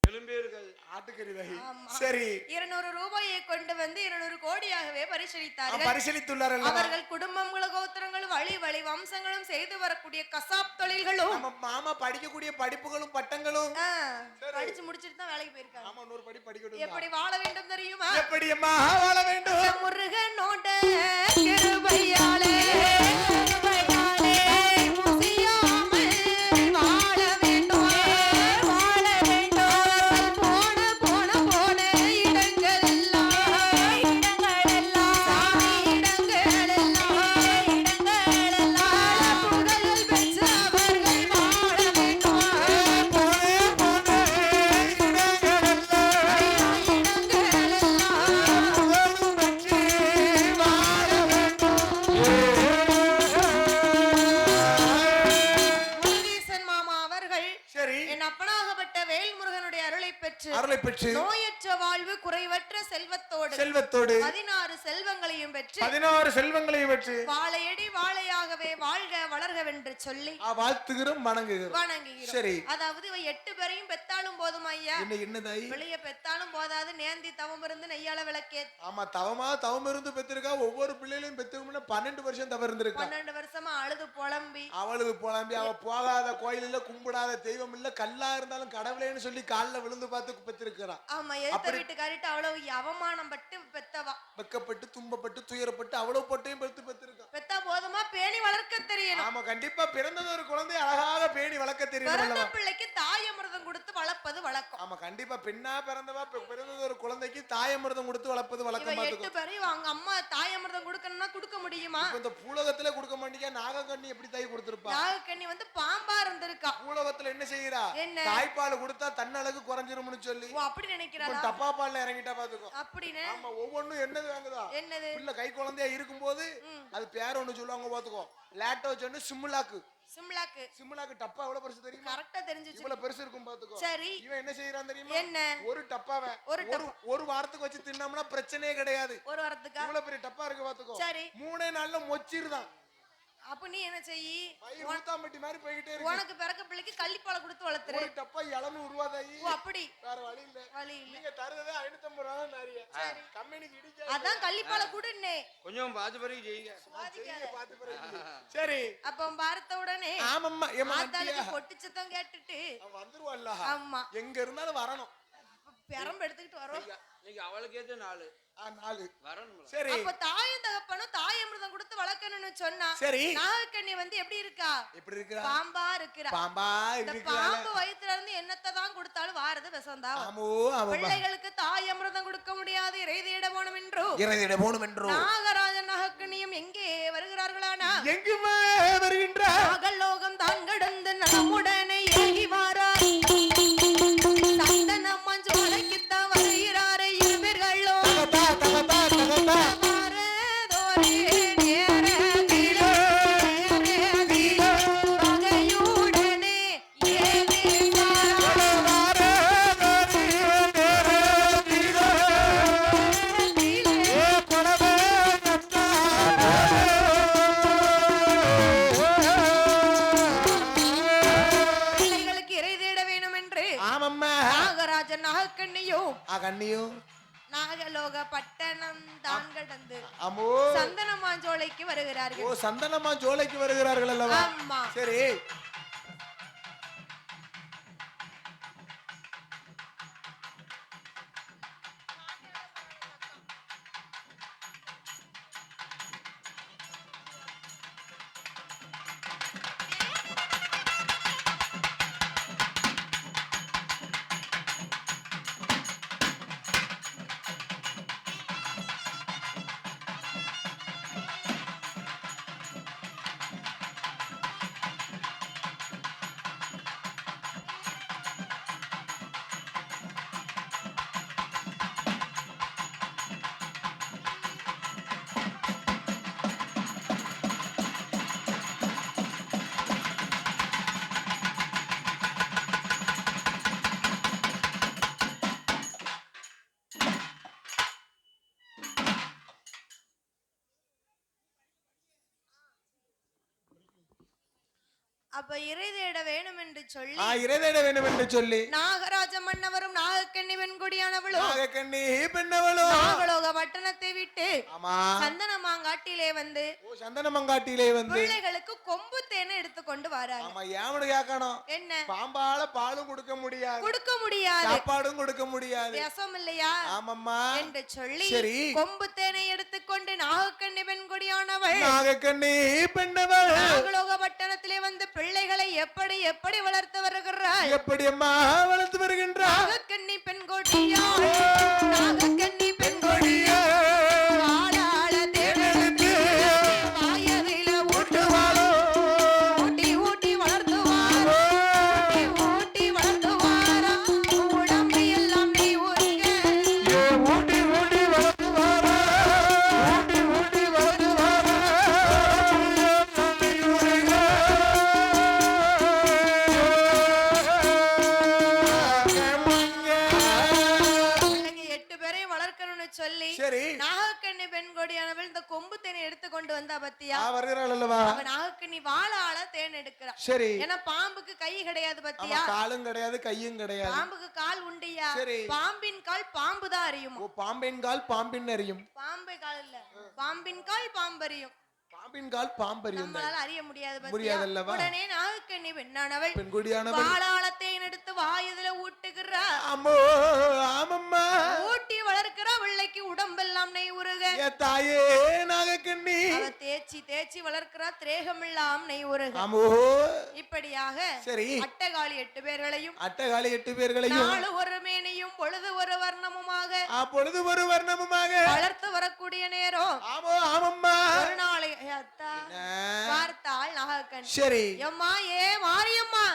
எலும்பே இருக்காது. ஆட்டுக்கறி தாய். ஆமா. சரி. 200 ரூபாயை கொண்டு வந்து 200 கோடியாகவே பரிசளித்தார்கள். பரிசளித்துள்ளார்கள். அவர்கள் குடும்பங்களும் கோத்திரங்களும் வழி வழி வம்சங்களும் செய்து வரக்கூடிய கசாப் தொழில்களும் நம்ம மாமா படிக்கக்கூடிய படிப்புகளும் பட்டங்களும் படிச்சு முடிச்சிட்டு தான் வேலைக்கு போயிருக்காங்க. ஆமா, இன்னொரு படி படிக்கணும். எப்படி வாழ வேண்டும் தெரியுமா? எப்படி அம்மா வாழ வேண்டும்? முருகனோட கிருபையாலே அருளை பெற்று நோயற்ற வாழ்வு குறைவற்ற செல்வத்தோடு 16 செல்வங்களையும் பெற்று வாழையடி வாழையாகவே வாழ்க வளர்கவென்று சொல்லி வாழ்த்துகிறோம், வணங்குகிறோம். சரி, அதாவது இவ 8 பேரையும் பெத்தாலும் போதும் ஐயா. என்னதாய் வெளிய பெத்தாலும் போதாது, நேந்தி தவம் இருந்து நெய்யால விளக்கே. ஆமா, தவம் இருந்து பெத்திருக்கா. ஒவ்வொரு பிள்ளைகளையும் பெத்துக்கணும்னா 12 வருஷம் தவம் இருந்திருக்கா. 12 வருஷமா அழுது புலம்பி அவ போகாத கோயில் இல்ல, கும்பிடாத தெய்வம் இல்ல, கல்லா இருந்தாலும் கடவுளேன்னு சொல்லி கால்ல விழுந்து பார்த்து பெற்றிருக்கிறா. ஆமா, எதிர்த்த வீட்டுக்காரிட்ட அவ்வளவு அவமானம் பட்டு பெத்தவா. வெக்கப்பட்டு துன்பப்பட்டு துயரப்பட்டு அவ்வளவு பொட்டையும் பெற்றிருக்கா. பெத்தா போதுமா, பேணி வளர்க்க தெரியணும். ஆமா, கண்டிப்பா பிறந்தது ஒரு குழந்தை அழகாக பேணி வளர்க்க தெரியணும். பிள்ளைக்கு தாயமிர்தம் கொடுத்து வளர்ப்பது வழக்கம். ஆமா, கண்டிப்பா பெண்ணா பிறந்தது ஒரு குழந்தைக்கு தாயமிர்தம் கொடுத்து வளர்ப்பது வழக்கம். 8 பேரையும் அவங்க அம்மா தாயமிர்தம் கொடுக்கணும்னா கொடுக்க முடியுமா? இந்த பூலகத்துல கொடுக்க மாட்டீங்க. நாகக்கண்ணி எப்படி தாய் கொடுத்திருப்பா? நாகக்கண்ணி பாம்பா இருந்திருக்கா. பூலகத்துல என்ன செய்யறா? தாய்ப்பால் கொடுத்தா தன்னழகு குறைஞ்சிரும்னு சொல்லி அப்படி நினைக்கிறா. டப்பா பால்ல இறங்கிட்டா பாத்துக்கோ. அப்படின்னு ஆமா, ஒவ்வொன்னும் என்னது வாங்குதா? என்னது? பிள்ளை கை குழந்தையா இருக்கும்போது அது பேர் ஒண்ணு சொல்லுவாங்க பாத்துக்கோ. லேட்டோ சொன்னு சிம்லாக்கு டப்பா எவ்வளவு பெருசு தெரியுமா? கரெக்ட்டா தெரிஞ்சுச்சு. இவ்வளவு பெருசு இருக்கும் பாத்துக்கோ. சரி, இவன் என்ன செய்யறான் தெரியுமா? என்ன? ஒரு டப்பாவை ஒரு வாரத்துக்கு வச்சு தின்னோம்னா பிரச்சனையே கிடையாது. ஒரு வாரத்துக்கு இவ்வளவு பெரிய டப்பா இருக்கு பாத்துக்கோ. சரி, 3 நாள்ல மொச்சிருதான். அப்ப நீ என்ன செய்யி? ஊத்தாம்பட்டி மாதிரி போயிட்டே இருக்கு. உனக்கு பிறக்க பிள்ளைக்கு கள்ளிப்பாலை கொடுத்து வளர்த்துற. ஒரு டப்பா 700 ரூபாய் தாயி. அப்படி வேற வழி இல்ல. நீங்க தரதே 550 ரூபாய் தான் நிறைய. சரி, கம்பெனிக்கு இடிக்க. அதான் கள்ளிப்பாலை குடுன்னே. கொஞ்சம் பாத்து பறி செய்யுங்க. பாத்து பறி. சரி, அப்ப பார்த்த உடனே ஆமாம்மா ஆத்தாளுக்கு பொட்டு சத்தம் கேட்டுட்டு வந்துருவாள்ல. ஆமா, எங்க இருந்தாலும் வரணும். பெரம்பு எடுத்துக்கிட்டு வரோம். நீங்க அவளுக்கு ஏத்த 4 வரணும். சரி, அப்ப தாயும் தகப்பனும் தாயமிர்தம் கொடுத்து வளர்க்கணும்னு சொன்னா. சரி, நாகக்கண்ணி எப்படி இருக்கா? பாம்பா இருக்கிறா. பாம்பு வயித்துல இருந்து என்னத்தை தான் கொடுத்தாலும் வாரது விஷம் தான். பிள்ளைகளுக்கு தாயமிர்தம் கொடுக்க முடியாது, இறைதியிட போனும் என்றோ நாகராஜன் நாகக்கண்ணியும் எங்கே வருகிறார்களானா? எங்குமே வருகின்றார். நாகலோகம் தான் கடந்து நம்முடனே ஏகி வாரா. சந்தனம்மா ஜோலைக்குத்தான் வருகிறாரே இருவர்களோ. நாகலோக பட்டணம் தான் கடந்து சந்தனமாஞ்சோலைக்கு வருகிறார்கள். சந்தனமாஞ்சோலைக்கு வருகிறார்கள் அல்லவா? ஆமா. சரி, அப்ப இறை தேட வேணும் என்று சொல்லி இறை தேட வேண்டும் என்று சொல்லி நாகராஜ மன்னவரும் நாகக்கண்ணி பெண்கொடியானவளும் நாகக்கண்ணி பெண்ணவளும் நாகலோக பட்டணத்தை விட்டு ஆமா சந்தனமாங்காட்டிலே வந்து சந்தனமாங்காட்டிலே வந்து பிள்ளைகளுக்கு கொம்பு தேனை எடுத்துக்கொண்டு வராங்க. ஆமா ஏமனு கேட்கணும் என்ன பாம்பால பாலும் கொடுக்க முடியாது சாப்பாடும் கொடுக்க முடியாது விசம் இல்லையா ஆமாம்மா என்று சொல்லி சரி கொம்பு தேனை எடுத்துக்கொண்டு நாகக்கண்ணி பெண்கொடியானவள் நாகக்கண்ணி பெண்ணவள் நாகலோக பட்டணத்திலே வந்து பிள்ளைகளை எப்படி எப்படி வளர்த்து வருகிறாள் எப்படி அம்மா வளர்த்து வருகின்றாள் நாகக்கண்ணி பெண்கொடியாள் நாகக்கண்ணி பெண்கொடியாள் வாழாள தேனெடுத்து வாயதில ஊட்டுவாளோ ஊட்டி ஊட்டி வளர்த்துவாரோ ஊட்டி வளர்த்துவாரா உடம்பு எல்லாம் நீ ஊருங்க ஊட்டி ஊட்டி வளர்த்துவாரா ஊட்டி ஊட்டி வளர்த்துவாரா சொல்லி நாகக்கண்ணி பெண்கொடியானவள் இந்த கொம்பு தேனை எடுத்து கொண்டு வந்தா பத்தியா வருகிறாள் அல்லவா அவன் நாகக்கண்ணி வாழால தேன் எடுக்கிறான். சரி ஏன்னா பாம்புக்கு கை கிடையாது பத்தியா காலும் கிடையாது கையும் கிடையாது பாம்புக்கு கால் உண்டியா பாம்பின் கால் பாம்பு தான் அறியும் பாம்பின் கால் பாம்பின் அறியும் பாம்பு கால் இல்ல பாம்பின் கால் பாம்பறியும் பாம்பின் கால் பாம்பறியும் நம்மளால அறிய முடியாது பத்தியா உடனே நாகக்கண்ணி பெண்ணானவள் பெண்கொடியானவள் வாழால தேன் எடுத்து வாயுதுல ஊட்டுகிறா. அம்மோ ஆமம்மா ஊட்டி வளர்க்கிற பிள்ளைக்கு உடம்பெல்லாம் நெய் உருக தாயே நாகக்கண்ணி அவ தேய்ச்சி தேய்ச்சி வளர்க்கிறா திரேகமெல்லாம் நெய் உருக. அம்மோ இப்படியாக சரி அட்டகாளி 8 பேர்களையும் அட்டகாளி 8 பேர்களையும் நாளு ஒரு மேனியும் பொழுது ஒரு வர்ணமுமாக பொழுது ஒரு வர்ணமுமாக வளர்த்து வரக்கூடிய நேரம் ஆமோ ஆமம்மா ஒரு நாளை அத்தா பார்த்தாள் நாகக்கண்ணி. சரி எம்மா ஏ மாரியம்மா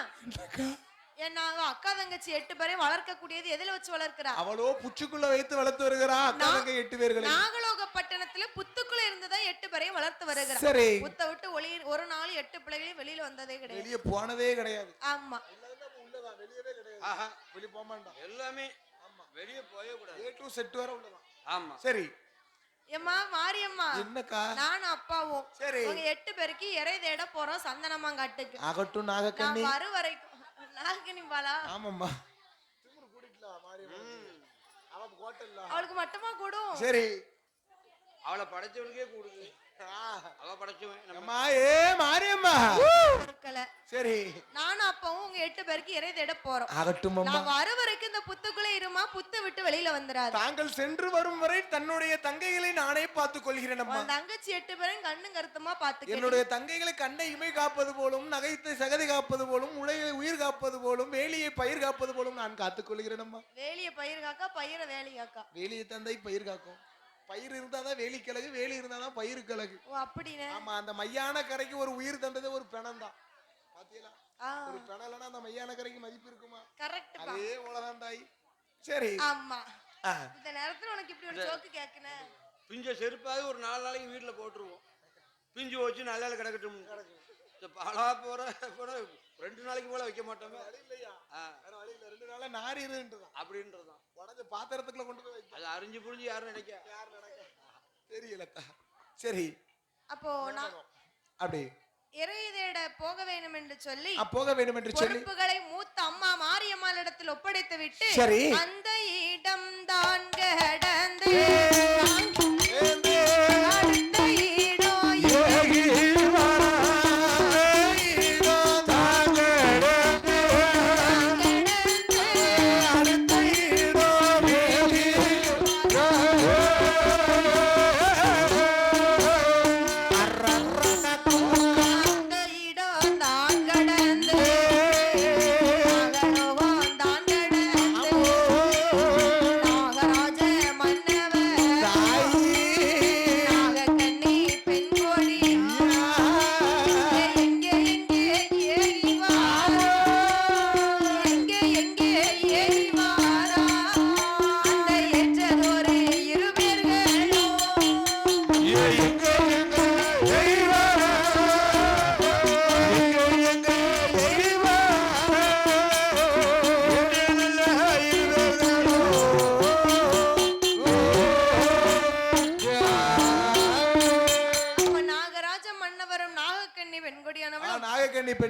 என்ன அக்கா தங்கச்சி 8 பேரையும் வளர்க்கக்கூடியது எதுல வச்சு வளர்க்கிறா அவளோ புச்சுக்குள்ள வைத்து வளர்த்து வருகிறா அக்கா தங்கை 8 பேர்களை நாகலோக பட்டணத்துல புத்துக்குள்ள இருந்ததா 8 பேரையும் வளர்த்து வருகிறா. சரி புத்த விட்டு ஒளி ஒரு நாள் 8 பிள்ளைகளையும் வெளியில வந்ததே கிடையாது வெளிய போனதே கிடையாது. ஆமா உள்ளதான் வெளியவே கிடையாது வெளிய போக மாட்டான் எல்லாமே ஆமா வெளிய போயே கூடாது A to Z வரை உள்ளதான் ஆமா சரி எம்மா மாரியம்மா என்னக்கா நானும் அப்பாவும் சரி உங்க 8 பேருக்கு இறை தேட போறோம் சந்தனமாங்காட்டுக்கு ஆகட்டும் நாகக்கண்ணி நான் வர வரைக்கும் நாகக்கண்ணி பாலா ஆமாம்மா திமிரு கூடிக்கலாம் மாரியம்மா அவ கோட்டல்ல அவளுக்கு மட்டுமா கூடும் சரி அவளை படைச்சவனுக்கே கூடுது அவ படைச்சவன் அம்மா ஏ மாரியம்மா சரி நானும் அப்பாவும் உங்க 8 பேருக்கு இறை தேட போறோம் ஆகட்டும் அம்மா நான் வர வரைக்கும் இந்த புத்துக்குள்ள இருமா புத்த விட்டு வெளியில வந்துராது தாங்கள் சென்று வரும் வரை தன்னுடைய தங்கைகளை நானே பார்த்துக் கொள்கிறேன் அம்மா தங்கச்சி 8 பேரும் கண்ணும் கருத்துமா பாத்துக்க என்னுடைய தங்கைகளை கண்ணை இமை காப்பது போலும் நகைத்தை சகதி காப்பது போலும் உயிர் காப்பது போலும் வேலியை பயிர் காப்பது போலும் நான் காத்துக் கொள்கிறேன் அம்மா. வேலியை பயிர் காக்கா பயிரை வேலி காக்கா வேலியை தந்தை பயிர் காக்கும் பயிர் இருந்தாதான் வேலி கிழகு வேலி இருந்தாதான் பயிர் கிழகு. ஓ அப்படினே ஆமா அந்த மையான கரைக்கு ஒரு உயிர் தந்தது ஒரு பிணம் தான் பாத்தீங்களா ஒரு பிணலனா அந்த மையான கரைக்கு மதிப்பு இருக்குமா கரெக்ட் பா அதே போலதான் தாய் சரி ஆமா இந்த நேரத்துல உனக்கு இப்படி ஒரு ஜோக்கு கேக்குனே பிஞ்ச செருப்பாக ஒரு 4 நாளைக்கு வீட்ல போட்டுருவோம் பிஞ்சு வச்சு நல்ல கிடக்கட்டும் பாலா போற 2 நாளைக்கு போல வைக்க மாட்டோமே இல்லையா வேற வழி இல்ல 2 நாளா நாரி இருன்றதான் அப்படின்றதான் உடஞ்ச பாத்திரத்துக்குள்ள கொண்டு போய் வைக்க அது அரிஞ்சு புரிஞ்சு யாரும் நினைக்க தெரியலக்கா சரி அப்போ நான் அப்படி இறை தேட போக வேண்டும் என்று சொல்லி போக வேண்டும் என்று சொல்லி பொறுப்புகளை மூத்த அம்மா மாரியம்மாள் இடத்தில் ஒப்படைத்து விட்டு சரி அந்த இடம் தான் கடந்து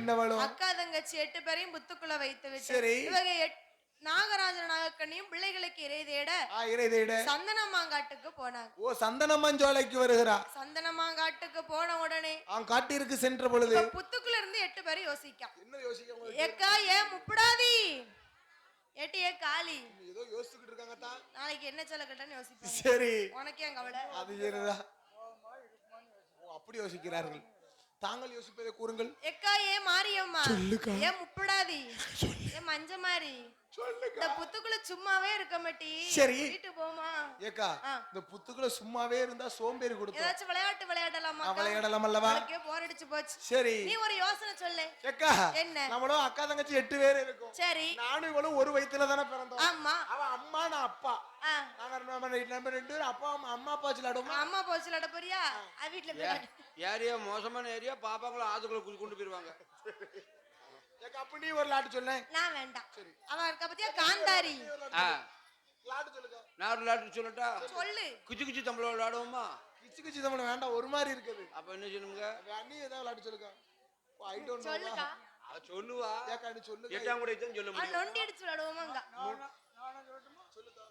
என்ன வேணும்? அக்கா தங்கச்சி 8 பேரையும் புத்துக்குள்ள வைத்து விட்டு சரி. இவங்க நாகராஜன் நாகக்கண்ணியும் பிள்ளைகளுக்கு இறை தேட சந்தனமாங்காட்டுக்கு போனாங்க. ஓ, சந்தனமாஞ்சோலைக்கு வருகிறா. சந்தனமாங்காட்டுக்கு போன உடனே காட்டிற்கு சென்ற பொழுது புத்துக்குள்ள இருந்து 8 பேரும் யோசிக்கான். என்ன யோசிக்க? ஏக்கா ஏன் முப்படாதி ஏட்டியே காளி ஏதோ யோசிச்சுக்கிட்டு இருக்காங்க தான். நாளைக்கு என்ன சொல்ல கட்டன்னு யோசிப்பாங்க. சரி, உனக்கே அங்க கவலை. அது சரிதான். அப்படி யோசிக்கிறார்கள். தாங்கள் யோசிப்பதை கூறுங்கள். ஏக்கா ஏன் மாரியம்மா ஏன் முப்படாதி ஏன் மஞ்ச மாறி இந்த புத்துக்குள்ள சும்மாவே இருக்க மாட்டி. சரி, வீட்டு போமா. ஏக்கா இந்த புத்துக்குள்ள சும்மாவே இருந்தா சோம்பேறி கொடுத்து ஏதாச்சும் விளையாடலாமா? விளையாடலாம் அல்லவா? எனக்கே போர் அடிச்சு போச்சு. சரி, நீ ஒரு யோசனை சொல்லு. ஏக்கா என்ன? நம்மளும் அக்கா தங்கச்சி 8 பேர் இருக்கோம். சரி, நானும் இவளும் ஒரு வயித்துல தானே பிறந்தோம். ஆமா. அவன் அம்மா, நான் அப்பா. நம்ம 2 பேரும் அப்பா அம்மா அப்பா விளையாடுவோமா? அம்மா போச்சு விளையாட போறியா? வீட்டுல போய் ஏரியா மோசமான ஏரியா, பாப்பாங்களை ஆத்துக்குள்ள கொண்டு போயிருவாங்க. அப்ப நீ ஒரு லாட்டு சொல்ல. நான் வேண்டாம். அவன் இருக்க பத்தியா காந்தாரி. லாட்டு சொல்லுங்க. நான் ஒரு லாட்டு சொல்லட்டா? சொல்லு. குச்சி குச்சி தமிழ் விளையாடுவோமா? குச்சி தமிழ் வேண்டாம், ஒரு மாதிரி இருக்குது. அப்ப என்ன சொல்லுங்க? நீ ஏதாவது லாட்டு சொல்லுங்க. I don't know. சொல்லுடா. சொல்லுவா. ஏக்கா நீ சொல்லு. 8ஆம் கூட இதான் சொல்ல முடியும். நொண்டி அடிச்சு விளையாடுவோமாங்க. நானா சொல்லட்டுமா? சொல்லுடா.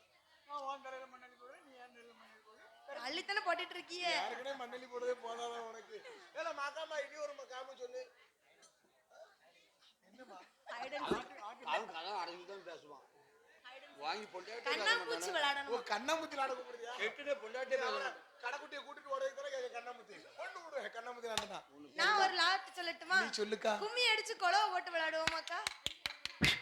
நான் வான் தரையில மண்ணலி போடுறேன், நீ ஏன் தரையில மண்ணலி போடுற? அள்ளித்தல போட்டுட்டு இருக்கீயே. யாருக்கே மண்ணலி போடுறதே போதாதா உனக்கு? ஏல மாகாமா இனி ஒரு காம சொல்லு. அவன் கதை அடங்கிதான் பேசுவான். வாங்கி பொண்டாட்டி கண்ணாமூச்சி விளையாடணும். ஓ, கண்ணாமூச்சி விளையாட கூப்பிடுறியா? கெட்டுனே பொண்டாட்டி பேசணும். கடைக்குட்டியை கூட்டிட்டு ஓடுறதுக்கு கண்ணாமூச்சி கொண்டு விடு. கண்ணாமூச்சி விளையாடுனா நான் ஒரு லாட்டு சொல்லட்டுமா? நீ சொல்லுக்கா. கும்மி அடிச்சு கொலவ போட்டு விளையாடுவோமாக்கா?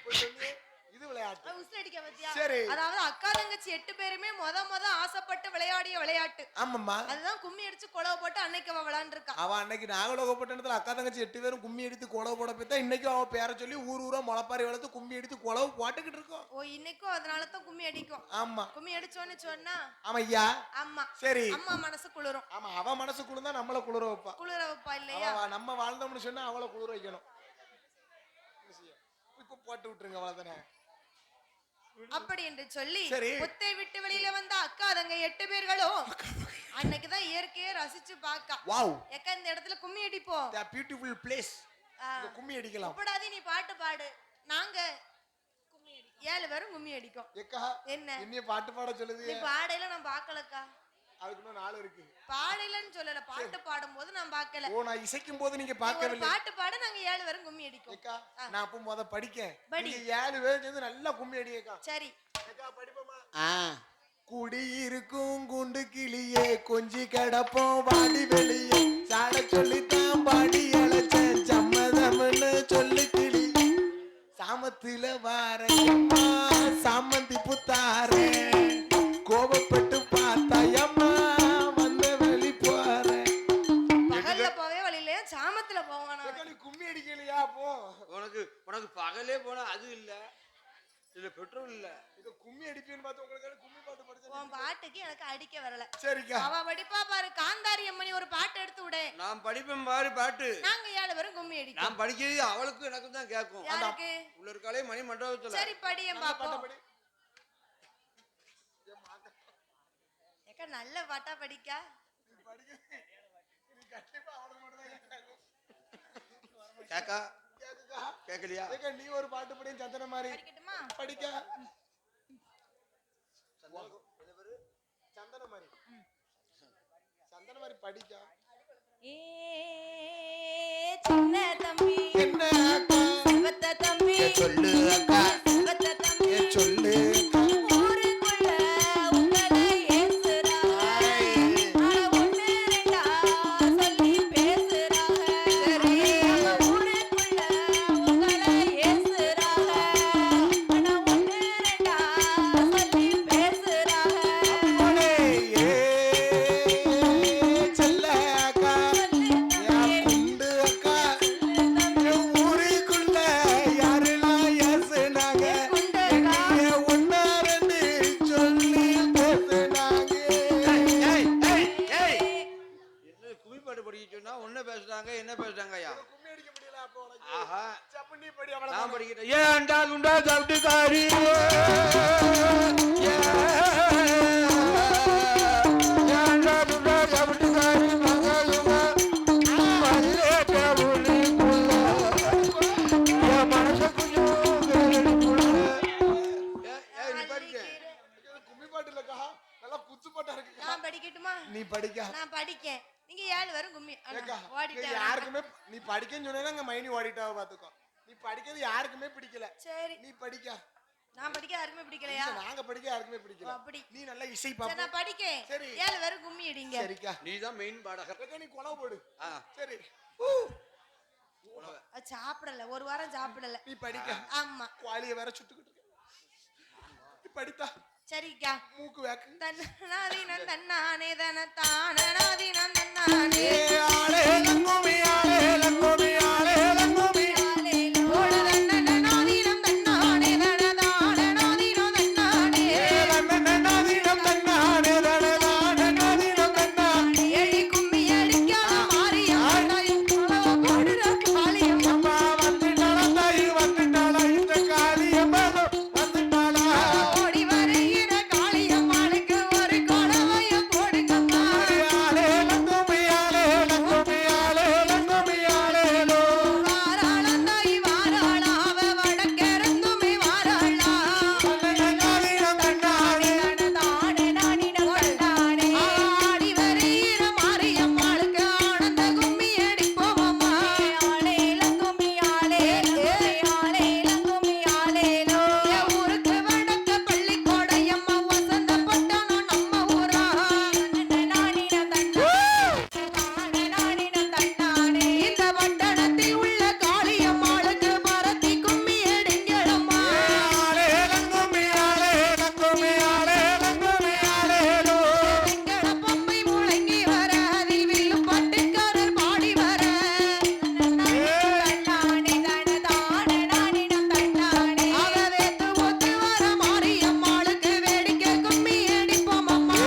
போய் சொல்லு. இது விளையாட்டு. உஸ் அடிக்க பத்தியா? சரி. அதாவது அக்கா தங்கச்சி 8 பேருமே முத ஆசைப்பட்டு விளையாடிய விளையாட்டு. ஆமாம்மா. அதுதான் கும்மி அடிச்சு கொலவ போட்டு அன்னைக்கு அவ விளையாண்டுருக்கா. அவ அன்னைக்கு நாகலோகப்பட்டணத்துல அக்கா தங்கச்சி 8 பேரும் கும்மி அடித்து கொலவு போட போய் இன்னைக்கு அவ பேரை சொல்லி ஊரா முளப்பாரி வளர்த்து கும்மி அடித்து கொலவு போட்டுக்கிட்டு இருக்கோம். ஓ, இன்னைக்கும் அதனால தான் கும்மி அடிக்கும். ஆமா, கும்மி அடிச்சோன்னு சொன்னா ஆமா ஐயா. ஆமா. சரி, அம்மா மனசு குளிரும். ஆமா, அவ மனசு குளிர்ந்தா நம்மள குளிர வைப்பா. குளிர வைப்பா இல்லையா? நம்ம வாழ்ந்தோம்னு சொன்னா அவளை குளிர வைக்கணும். இப்ப போட்டு விட்டுருங்க அவ்வளவுதானே. அப்படி என்று சொல்லி சரி, புத்தை விட்டு வெளியில வந்த அக்கா தங்க 8 பேர்களும் அன்னைக்குதான் இயற்கையை ரசிச்சு பாக்க. வாவ், ஏக்கா இந்த இடத்துல கும்மி அடிப்போம். தி பியூட்டிஃபுல் பிளேஸ். இங்க கும்மி அடிக்கலாம். கூப்பிடாதே, நீ பாட்டு பாடு. நாங்க கும்மி அடிக்கும். 7 பேரும் கும்மி அடிக்கும். ஏக்கா என்ன இன்னி பாட்டு பாட சொல்லுது? நீ பாடையில நான் பார்க்கலக்கா. அதுக்கு இன்னும் 4 இருக்கு. பாடையிலன்னு சொல்லல, பாட்டு பாடும்போது நான் பார்க்கல. ஓ, நான் இசைக்கும் போது நீங்க பார்க்கவில்லை. பாட்டு பாட நாங்க 7 பேரும் கும்மி அடிக்கும். ஏக்கா நான் அப்ப முத படிக்கேன். நீங்க 7 பேரும் சேர்ந்து நல்லா கும்மி அடியேக்கா. சரி ஏக்கா படிப்போமா? குடி இருக்கும் குண்டு கிளியே கொஞ்சி கடப்போம் வாடி வெளியே சாட சொல்லித்தான் பாடி அழைச்சேன் சம்மதம்னு சொல்லு கிளி சாமத்தில வாரையம்மா சாமந்தி புத்தாரே கோபப்பட்டு பார்த்தாயம்மா வந்த வெளி போறேன். பகல்ல போவே வழியில சாமத்துல போவானா? கும்மி அடிக்கலையா? போ. உனக்கு பகலே போனா அது இல்ல, இதுல பெட்ரோல் இல்ல. இது கும்மி அடிப்பேன்னு பார்த்து உங்களுக்கு கும்மி பாட்டு படிச்சேன். உன் பாட்டுக்கு எனக்கு அடிக்க வரல. சரிக்கா. அவ படிப்பா பாரு. காந்தாரி அம்மனி ஒரு பாட்டு எடுத்து விடு. நான் படிப்பேன் பாரு பாட்டு. நாங்க 7 பேரும் கும்மி அடிக்கும். நான் படிக்கிறது அவளுக்கு எனக்கு தான் கேட்கும். யாருக்கு? உள்ள இருக்காளே மணி மண்டபத்துல. சரி படியேன் பாப்போம். ஏக்கா நல்ல பாட்டா படிக்கா. கேக்கா கேக்கலையா? ஏக்கா நீ ஒரு பாட்டு படி சந்தன மாதிரி. படிக்கட்டுமா? படிக்கா. சந்தன மாதிரி. சந்தன மாதிரி படிக்கா. ஏ சின்ன தம்பி என்ன அக்கா சிவத்த தம்பி சொல்லு அக்கா சிவத்த தம்பி சொல்லு ஊருக்குள்ள உங்களை ஏசுறாங்க. அட ஒண்ணு ரெண்டா சொல்லி பேசுறாங்க. ஊருக்குள்ள உங்களை ஏசுறாங்க. அட ஒண்ணு ரெண்டா சொல்லி பேசுறாங்க. ஏ செல்ல அக்கா குண்டு அக்கா ஊருக்குள்ள யாரெல்லாம் ஏசுனாங்க ஒன்னா ரெண்டு சொல்லி பேசுனாங்க. என்ன கும்மி பாட்டு படிக்க சொன்னா ஒன்ன பேசுறாங்க, என்ன பேசுறாங்க ஐயா? கும்மி அடிக்க முடியல அப்போ உனக்கு. ஆஹா, சப்பனி படி அவள நான் படிக்கிறேன். ஏன்டா குண்டா சாப்பிட்டுக்காரி ஏன்டா குண்டா சாப்பிட்டுக்காரி மகளுங்க மல்லே கவுளி புள்ள படிக்க நான் படிக்கேன். நீங்க 7 பேரும் கும்மி ஏக்கா, ஓடிட்டே யாருக்குமே நீ படிக்கன்னு சொன்னா அங்க மைனி ஓடிட்டாவ பாத்துக்கோ. நீ படிக்கிறது யாருக்குமே பிடிக்கல. சரி நீ படிக்க. நான் படிக்க யாருக்குமே பிடிக்கலையா? நாங்க படிக்க யாருக்குமே பிடிக்கல. அப்படி நீ நல்லா இசை சரி பாப்ப. நான் படிக்கேன். சரி 7 பேரும் கும்மி அடிங்க. சரிக்கா. நீ தான் மெயின் பாடகர். ஏக்கா நீ கொலை போடு. சரி அது சாப்பிடல, ஒரு வாரம் சாப்பிடல. நீ படிக்க. ஆமா குவாலிய வேற சுட்டுக்கிட்டு இருக்க. நீ படித்தா சரிக்கா. மூக்கு வேக்கு. தன்னாதி நந்தன்னானே தனதானனாதி நந்தன்னானே ஆளே லங்குமி ஆளே லங்குமி ஆளே லங்குமி ஓட தன்னனாதி நந்தன்னானே தனதானனாதி நந்தன்னானே லங்குமி நந்தன்னானே தனதானனாதி நந்தன்னானே ஏழி கும்மி அடிக்காத மாரியம்மாயும் போடுற காளியம்மா வந்துட்டாளா தாயி வந்துட்டாளா இந்த காளியம்மா வந்துட்டாளா ஓடி வருகிற காளியம்மாளுக்கு ஒரு கொடவைய போடுங்கம்மா. ஆளே லங்குமி ஆளே லங்குமி ஆளே லங்குமி ஆளே லோ வாராளந்தாய் வாராளா அவ வடக்கெருந்துமே வாராளா தனதானி நந்தன்னானே தானே நானிடம் கண்டானே ஆடி வருகிற மாரியம்மாளுக்கு ஆனந்த கும்மி அடிப்போமம்மா. ஆளேல கும்மி ஆளேலோ ஆளேல கும்மி ஆளேலோ ஊருக்கு வடக்க பள்ளிக்கோடையம்மா வசந்த பட்டணம் நம்ம ஊரா நானிடம் தண்டானே நானிடம் தண்டானே இந்த பட்டணத்தில் உள்ள காளியம்மாளுக்கு மரத்தி கும்மி அடிங்களம்மா. ஆளே லங்குமி ஆளே லங்குமி ஆளே லங்குமி ஆளே லோ வெங்கட பொம்மை முழங்கி வர அதில் வில்லும் பட்டுக்காரர் பாடி வர தன்னானே தனதானே நானிடம் தன்னானே அவ வேத்து ஒத்து வர மாரியம்மாளுக்கு வேடிக்கை கும்மி அடிப்போமம்மா.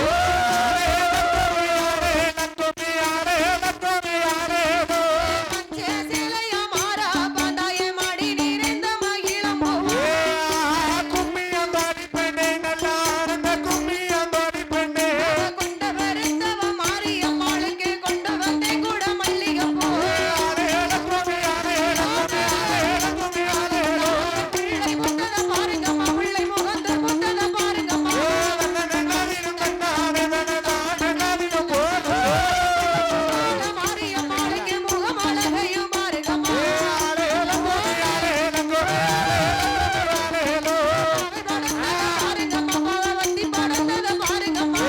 பச்சை சேலையா மாறா பாந்தாய மாடி நிறைந்த மகிழமோ கொண்ட வருத்தவ மாரியம்மாளுக்கு கொண்டு வந்தே கூட மல்லிகைப்பூ பிள்ளை புட்டத பாருங்கம்மா பிள்ளை முகத்து புட்டத பாருங்கம்மா மாரியம்மாளுக்கு முகமழகையும் பாருங்கம்மா பாருங்கம்மா பவத்தி படந்தத பாருங்கம்மா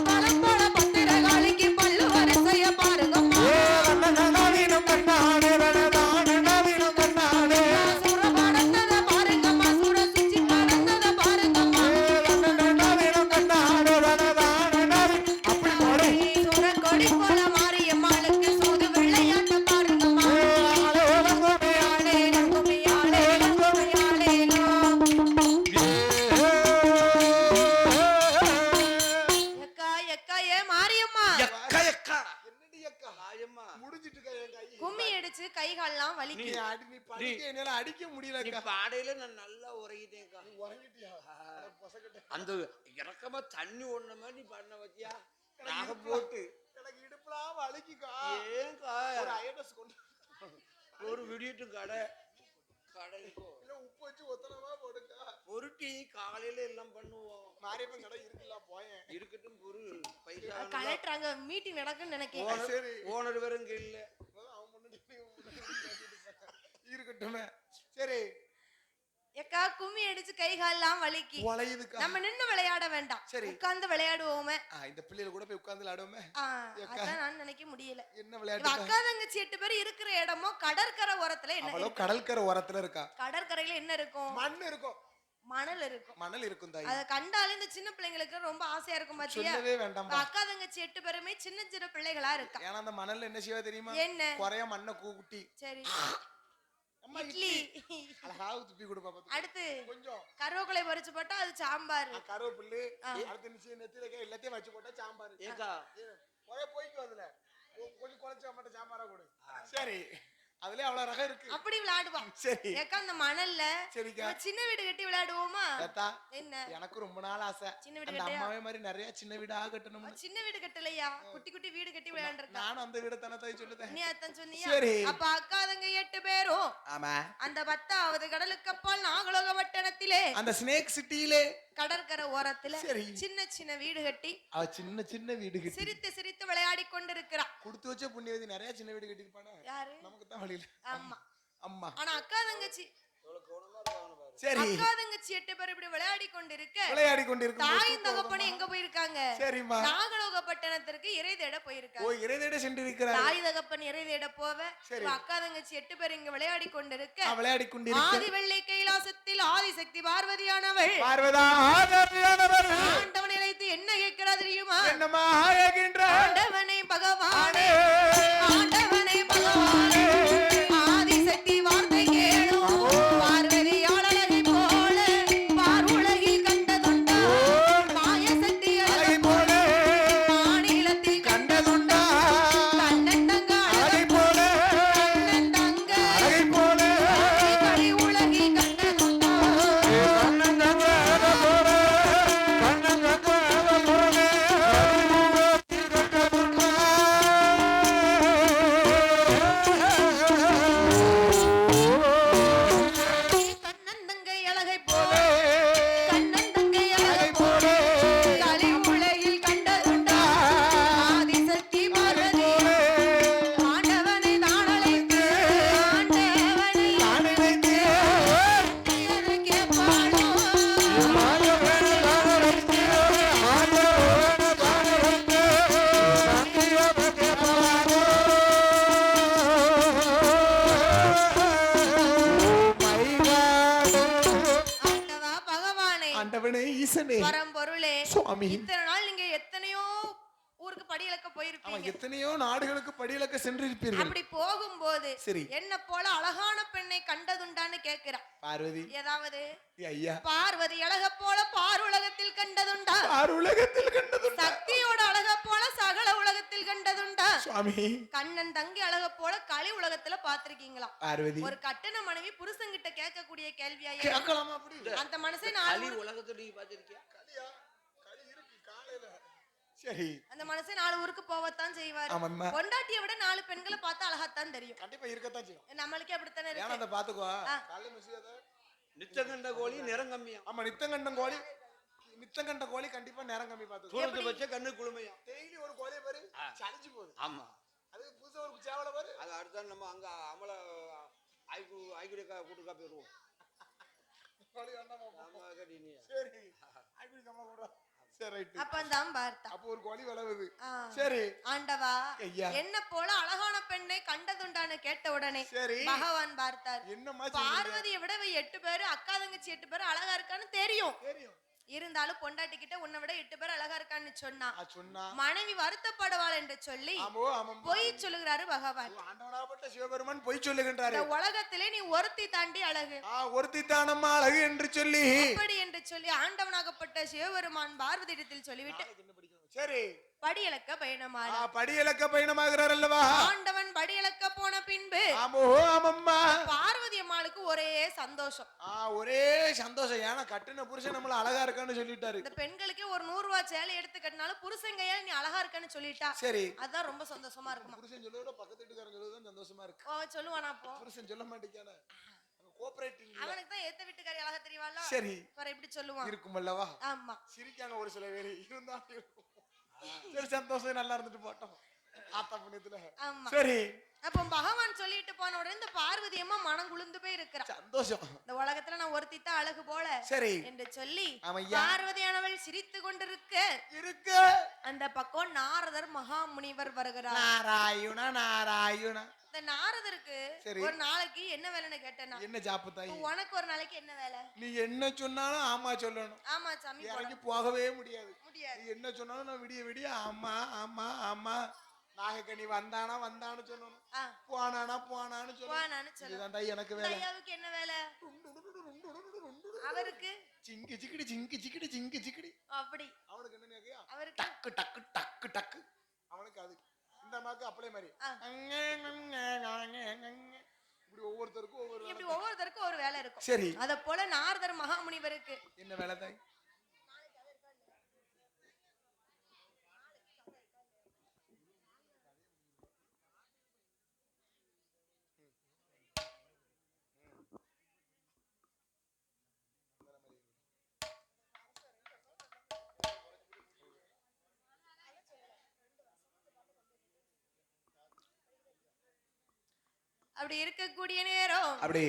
பழம் பழ பத்திரகாளிக்கு பல்லு வரிசைய பாருங்கம்மா சுர படந்தத பாருங்கம்மா சுர சுச்சி படந்தத பாருங்கம்மா சுர கொடி போல மாரியம்மாளுக்கு சூது விளையாட்ட பாருங்கம்மா ஆளேலோ கும்மி ஆளேலோ கும்மி ஆளேலோ எக்கா எக்கா ஏ மாரியம்மா எக்கா எக்கா என்னடி அக்கா ஆயம்மா முடிஞ்சிட்டு இருக்கா என் கை கும்மி அடிச்சு கை கால்லாம் நீ வலிக்கு நீ படிக்க என்னால அடிக்க முடியல நீ அக்கா பாடையில நான் நல்லா உறங்கிட்டேன்க்கா. உறங்கிட்டியா பொசக்கட்ட அந்த இறக்கமா தண்ணி ஒண்ண மாதிரி நீ பண்ண பத்தியா நாக போட்டு எனக்கு இடுப்புலாம் வலிக்குக்கா ஏன்க்கா ஒரு அயர்னஸ் கொண்டு ஒரு விடியட்டும் கடைக்கோ இல்ல உப்பு வச்சு ஒத்தனமா போடுக்கா பொருட்டி காலையில எல்லாம் பண்ணுவோம். மாரியப்பன் கடை இருக்குல்ல போயேன் இருக்கட்டும் பொரு பைசா கலெக்டர் அங்க மீட்டிங் நடக்குன்னு நினைக்கிறேன். சரி ஓனர் வேற இங்க இல்ல. அவன் முன்னாடி இருக்கட்டுமே சரி எக்கா கும்மி அடிச்சு கை கால்லாம் வலிக்கு வளையுதுக்கா நம்ம நின்னு விளையாட வேண்டாம் சரி. உட்கார்ந்து விளையாடுவோமே. இந்த பிள்ளைகள் கூட போய் உட்கார்ந்து விளையாடுவோமே அதான் நான் நினைக்க முடியல. என்ன இவ விளையாட்டு அக்கா தங்கச்சி 8 பேர் இருக்கிற இடமோ கடற்கரை ஓரத்துல என்ன அவ்வளவு இருக்கு? கடற்கரை ஓரத்துல இருக்கா கடற்கரையில என்ன இருக்கும்? மண் இருக்கும் மணல் இருக்கும். மணல் இருக்கும் தாய் அத கண்டாலே இந்த சின்ன பிள்ளைங்களுக்கு ரொம்ப ஆசையா இருக்கும் பாத்தியா? சொல்லவே வேண்டாம் இப்ப அக்கா தங்கச்சி 8 பேருமே சின்ன சின்ன பிள்ளைகளா இருக்கா. ஏன்னா அந்த மணல்ல என்ன செய்வா தெரியுமா என்ன? குறைய மண்ணை கூட்டி சரி அம்மா இட்லி அழகா துப்பி கொடுப்பா பாத்து அடுத்து கொஞ்சம் கருவேப்பிலை பறிச்சு போட்டா அது சாம்பார். கருவேப்பிள்ளு அடுத்த நிச்சயம் நெத்தில எல்லாத்தையும் வச்சு போட்டா சாம்பார் ஏக்கா ஒரே போய்க்கு அதுல கொஞ்சம் குறைச்சா மட்டும் சாம்பாரா கொடு சரி அதுல அவ்வளவு ரகம் இருக்கு அப்படி விளையாடுவா. சரி ஏக்கா அந்த மணல்ல சரிக்கா நம்ம சின்ன வீடு கட்டி விளையாடுவோமா? ஏத்தா என்ன எனக்கு ரொம்ப நாள் ஆசை சின்ன வீடு அந்த கட்டியா? அம்மாவே மாதிரி நிறைய சின்ன வீடா கட்டணும் சின்ன வீடு கட்டலையா? குட்டி குட்டி வீடு கட்டி விளையாண்டுருக்கா. நானும் அந்த வீட தானே தாய் சொல்லுதேன் நீ அதான் சொன்னியா? சரி. அப்ப அக்கா தங்க 8 பேரும் ஆமா அந்த 10வது கடலுக்கு அப்பால் நாகலோக பட்டணத்திலே அந்த ஸ்னேக் சிட்டியிலே கடற்கரை ஓரத்துல சரி. சின்ன சின்ன வீடு கட்டி அவ சின்ன சின்ன வீடு கட்டி சிரித்து சிரித்து விளையாடி கொண்டிருக்கிறான். கொடுத்து வச்ச புண்ணியவதி நிறைய சின்ன வீடு கட்டிருப்பானா? யாரு? நமக்கு தான் வழியில. ஆமா. அம்மா. ஆனா அக்கா தங்கச்சி சரி. அக்கா தங்கச்சி 8 பேர் இப்படி விளையாடி கொண்டிருக்க தாய் தகப்பனே எங்க போயிருக்காங்க? சரிம்மா. நாகலோகப்பட்டணத்திற்கு இறை தேட போயிருக்காங்க. ஓ, இறை தேட சென்றிருக்கிறார். தாய் தகப்பன் இறை தேட போவ அக்கா தங்கச்சி 8 பேர் இங்க விளையாடி கொண்டிருக்க ஆதி வெள்ளை கைலாசத்தில் ஆதிசக்தி பார்வதியானவள் ஆண்டவனை அழைத்து என்ன கேட்கிறா தெரியுமா? என்னமா கேட்கின்றார்? ஆண்டவனை பகவானே, ஆண்டவனை பகவானே, ஆதிசக்தி வார்த்தை கேளும். பார்வதி அழகை போல பார் உலகில் கண்டதுண்டா? மாயசக்தி அழகை போல மாநிலத்தில் கண்டதுண்டா? கண்ணன் தங்க அழகை போல கண்ணன் தங்க அழகை போல கனி உலகில் கண்டதுண்டா? கண்ணன் தங்க அழகை போல கண்ணன் தங்க அழகை போல கண்ணந்தங்கை அழகை போல கண்ணந்தங்கை அழகை போல கலி உலகில் கண்டதுண்டா? ஆதிசக்தி பார்வதி ஆண்டவனை தான் அழைத்து ஆண்டவனை தான் அழைத்து கேட்பாளோ? ஆண்டவா பகவானே, ஆண்டவனே, ஈசனே, பரம்பொருளே, சுவாமி. இத்தனை நாள் நீங்க எத்தனையோ ஊருக்கு படி இழக்க அவன் போயிருப்பீங்க. எத்தனையோ நாடுகளுக்கு படியிலக்க சென்றிருப்பீர்கள். அப்படி போகும்போது சரி. என்ன போல அழகான பெண்ணை கண்டதுண்டான்னு கேக்குறா. பார்வதி, ஏதாவது ஐயா, பார்வதி அழக போல பார் உலகத்தில் கண்டதுண்டா? ஆறு உலகத்தில் கண்டதுண்டா? சக்தியோட அழக போல சகல உலகத்தில் கண்டதுண்டா? சுவாமி. கண்ணன் தங்கி அழக போல களி உலகத்துல பாத்திருக்கீங்களா? பார்வதி, ஒரு கட்டண மனைவி புருஷன்கிட்ட கேட்கக்கூடிய கேள்வியா? கேட்கலாமா? அப்படி அந்த மனுஷன் களி உலகத்துல நீ பாத்திருக்கியா? களியா? களி இருக்கு காலையில. சரி. அந்த மனுஷன் 4 ஊருக்கு போவத்தான் செய்வாரு. ஆமாம்மா. பொண்டாட்டியை விட 4 பெண்களை பார்த்தா அழகாத்தான் தெரியும். கண்டிப்பா இருக்கத்தான் செய்யும். நம்மளுக்கே அப்படித்தானே ஏன்னா இருக்கு. அதை பாத்துக்கோ. காலையில மெசியாத நித்தகண்ட கோழி நிறம் கம்மியா? ஆமா, நித்தங்கண்டம் கோழி. நித்தங்கண்ட கோழி கண்டிப்பா நேரம் கம்மி பாத்துக்கோ. சூரத்தை வச்ச கண்ணு குளுமையா? டெய்லி ஒரு கோழியை பாரு, சலிச்சு போகுது. ஆமா. அது புதுசா ஒரு சேவலை பாரு. அது அடுத்த நம்ம அங்க அமல ஐக்குடி கூட்டுக்கா போயிருவோம். கோழி வேண்டாமா? ஆமா கடினியா. சரி. ஐக்குடி கம்மா கூட. சரி, ரைட். அப்பந்தான் பார்த்தா. அப்போ ஒரு கோழி வளவுது. ஆ. சரி. ஆண்டவா, ஐயா. என்ன போல அழகான பெண்ணை கண்டதுண்டான்னு கேட்ட உடனே சரி. பகவான் பார்த்தார். என்னம்மா பார்வதியை விட 8 பேரு அக்கா தங்கச்சி 8 பேரு அழகா இருக்கான்னு தெரியும். தெரியும். இருந்தாலும் பொண்டாட்டி கிட்ட உன்னை விட 8 பேர் அழகா இருக்கான்னு சொன்னா சொன்னா மனைவி வருத்தப்படுவாள் என்று சொல்லி ஆமோ ஆமாம் பொய் சொல்லுகிறாரு பகவான். ஆண்டவனாகப்பட்ட சிவபெருமான் பொய் சொல்லுகின்றாரு. இந்த உலகத்திலே நீ ஒருத்தி தாண்டி அழகு, ஒருத்தி தானம்மா அழகு என்று சொல்லி அப்படி என்று சொல்லி ஆண்டவனாகப்பட்ட சிவபெருமான் பார்வதியிடத்தில் சொல்லிவிட்டு சரி படியலக்க பயணமான படியலக்க பயணமாகிறார் அல்லவா? ஆண்டவன் படியலக்க போன பின்பு ஆமோ ஆமம்மா பார்வதி அம்மாளுக்கு ஒரே சந்தோஷம். ஒரே சந்தோஷம். ஏன்னா கட்டின புருஷன் நம்மள அழகா இருக்கான்னு சொல்லிட்டாரு. இந்த பெண்களுக்கு ஒரு 100 ரூபாய் சேலை எடுத்து கட்டினாலும் புருஷன் கையால நீ அழகா இருக்கான்னு சொல்லிட்டா சரி, அதான் ரொம்ப சந்தோஷமா இருக்குமா? புருஷன் சொல்லுவோட பக்கத்து வீட்டுக்காரன் சொல்லுதான் சந்தோஷமா இருக்கு. ஓ சொல்லுவானா? அப்போ புருஷன் சொல்ல மாட்டேங்கானே, கோஆபரேட்டிங். அவனுக்கு தான் ஏத்த வீட்டுக்காரி அழகா தெரியுவாளா? சரி, வேற எப்படி சொல்லுவான்? இருக்கும் அல்லவா? ஆமா. சிரிக்காங்க ஒரு சில பேர். இருந்தா சரி, சந்தோஷம், நல்லா இருந்துட்டு போட்டோம் ஆத்தா புண்ணியத்துல. ஆமா. சரி. அப்ப பகவான் சொல்லிட்டு போன உடனே இந்த பார்வதி அம்மா மனம் குளிர்ந்து போய் இருக்கிறா. சந்தோஷம். இந்த உலகத்துல நான் ஒருத்தி தான் அழகு போல சரி என்று சொல்லி ஆமையா. பார்வதியானவள் சிரித்து கொண்டிருக்க அந்த பக்கம் நாரதர் மகாமுனிவர் வருகிறார். நாராயண நாராயண. இந்த நாரதருக்கு ஒரு நாளைக்கு என்ன வேலைன்னு கேட்டேன்னா, என்ன ஜாப்பு தாய்? உனக்கு ஒரு நாளைக்கு என்ன வேலை? நீ என்ன சொன்னாலும் ஆமா சொல்லணும். ஆமா சாமி, இறங்கி போகவே முடியாது. முடியாது. நீ என்ன சொன்னாலும் நான் விடிய விடிய ஆமா ஆமா ஆமா நாகக்கனி வந்தானா வந்தான்னு சொல்லணும், போனானா போனான்னு சொல்லணும். இதுதான் தாய் எனக்கு வேலை. ஐயாவுக்கு என்ன வேலை? அவருக்கு சிங்கி சிக்கிடி சிங்கி சிக்கிடி சிங்கி சிக்கிடி. அப்படி அவனுக்கு என்ன கேக்கியா? அவருக்கு டக்கு டக்கு டக்கு டக்கு. அவனுக்கு அது இந்த மாக்கு அப்ளை மாதிரி இப்படி ஒவ்வொருத்தருக்கும் ஒரு வேலை இருக்கும். சரி, அத போல நாரதர் மகாமுனிவருக்கு என்ன வேலை தாய்? அப்படி இருக்கக்கூடிய நேரம் அப்படி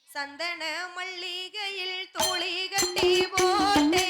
சந்தன மல்லிகையில் தூளி கட்டி போட்டே